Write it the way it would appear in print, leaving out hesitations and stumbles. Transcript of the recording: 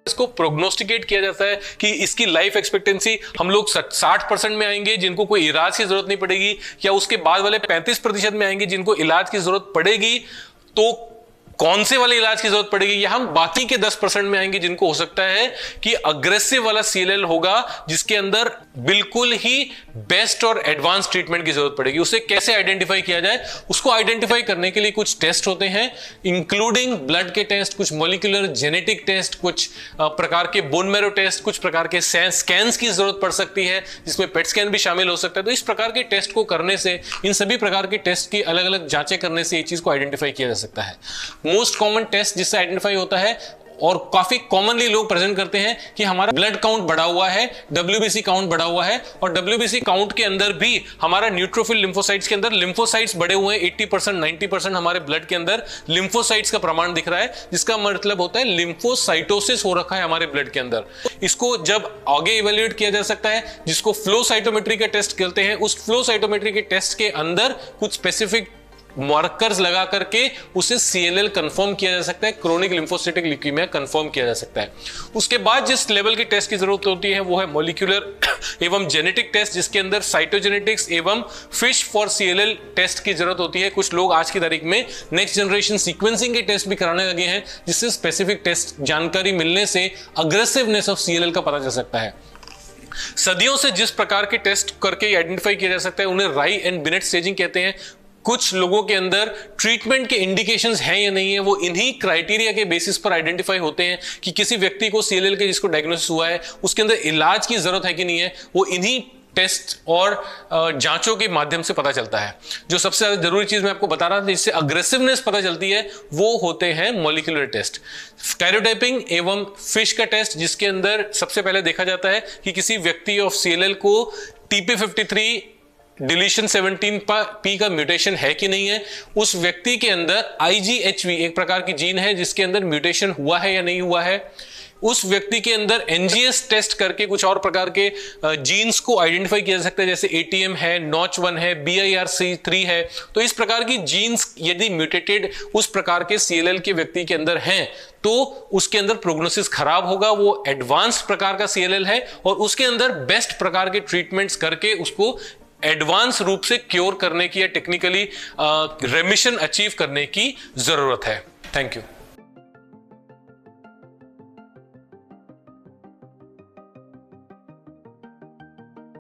इसको प्रोग्नोस्टिकेट किया जाता है कि इसकी लाइफ एक्सपेक्टेंसी हम लोग 60% में आएंगे जिनको कोई इलाज की जरूरत नहीं पड़ेगी, या उसके बाद वाले 35% में आएंगे जिनको इलाज की जरूरत पड़ेगी। तो कौन से वाले इलाज की जरूरत पड़ेगी, या हम बाकी के 10% में आएंगे जिनको हो सकता है कि अग्रेसिव वाला सीएलएल होगा जिसके अंदर बिल्कुल ही बेस्ट और एडवांस ट्रीटमेंट की जरूरत पड़ेगी। उसे कैसे आइडेंटिफाई किया जाए, उसको आइडेंटिफाई करने के लिए कुछ टेस्ट होते हैं, इंक्लूडिंग ब्लड के टेस्ट, कुछ मॉलिक्यूलर जेनेटिक टेस्ट, कुछ प्रकार के बोन मैरो टेस्ट, कुछ प्रकार के स्कैन्स की जरूरत पड़ सकती है जिसमें पेट स्कैन भी शामिल हो सकता है। तो इस प्रकार के टेस्ट को करने से, इन सभी प्रकार के टेस्ट की अलग अलग जांचें करने से ये चीज को आइडेंटिफाई किया जा सकता है। मोस्ट कॉमन टेस्ट जिससे आइडेंटिफाई होता है और काफी कॉमनली लोग प्रेजेंट करते हैं कि हमारा ब्लड काउंट बढ़ा हुआ है, डब्ल्यूबीसी काउंट बढ़ा हुआ है, और डब्ल्यूबीसी काउंट के अंदर भी हमारा न्यूट्रोफिल लिम्फोसाइट्स के अंदर लिम्फोसाइट्स बढ़े हुए हैं। 80% 90% हमारे ब्लड के अंदर लिम्फोसाइट्स का प्रमाण दिख रहा है, जिसका मतलब होता है लिम्फोसाइटोसिस हो रखा है हमारे ब्लड के अंदर। इसको जब आगे इवेल्युएट किया जा सकता है, जिसको फ्लो साइटोमेट्री का टेस्ट कहते हैं, उस फ्लो साइटोमेट्री के टेस्ट के अंदर कुछ स्पेसिफिक मार्कर्स लगा करके उसे सीएलएल कंफर्म किया जा सकता है, क्रोनिक लिम्फोसिटिक ल्यूकीमिया कंफर्म किया जा सकता है। उसके बाद जिस लेवल की टेस्ट की जरूरत होती है वो है मॉलिक्यूलर एवं जेनेटिक टेस्ट, जिसके अंदर साइटोजेनेटिक्स एवं फिश फॉर सीएलएल टेस्ट की जरूरत होती है। कुछ लोग आज की तारीख में नेक्स्ट जनरेशन सीक्वेंसिंग के टेस्ट भी कराने लगे हैं, जिससे स्पेसिफिक टेस्ट जानकारी मिलने से अग्रेसिवनेस ऑफ सीएलएल का पता चल सकता है। सदियों से जिस प्रकार के टेस्ट करके आइडेंटिफाई किया जा सकता है उन्हें राई एंड बिनेट स्टेजिंग कहते हैं। कुछ लोगों के अंदर ट्रीटमेंट के इंडिकेशंस हैं या नहीं है, वो इन्हीं क्राइटेरिया के बेसिस पर आइडेंटिफाई होते हैं कि किसी व्यक्ति को सीएलएल के जिसको डायग्नोसिस हुआ है उसके अंदर इलाज की जरूरत है कि नहीं है, वो इन्हीं टेस्ट और जांचों के माध्यम से पता चलता है। जो सबसे ज्यादा जरूरी चीज मैं आपको बता रहा था जिससे अग्रेसिवनेस पता चलती है वो होते हैं मॉलिक्यूलर टेस्ट, कैरियोटाइपिंग एवं फिश का टेस्ट, जिसके अंदर सबसे पहले देखा जाता है कि किसी व्यक्ति ऑफ सीएलएल को TP53 डिलीशन 17p का म्यूटेशन है कि नहीं है, उस व्यक्ति के अंदर IGHV एक प्रकार की जीन है जिसके अंदर म्यूटेशन हुआ है या नहीं हुआ है, उस व्यक्ति के अंदर NGS टेस्ट करके कुछ और प्रकार के जीन्स को आइडेंटिफाई किया जा सकता है, जैसे ATM है, NOTCH1 है, BIRC3 है। तो इस प्रकार की जीन्स यदि म्यूटेटेड उस प्रकार के CLL के व्यक्ति के अंदर हैं तो उसके अंदर प्रोग्नोसिस खराब होगा, वो एडवांस प्रकार का CLL है और उसके अंदर बेस्ट प्रकार के ट्रीटमेंट्स करके उसको एडवांस रूप से क्योर करने की या टेक्निकली रेमिशन अचीव करने की जरूरत है। Thank you.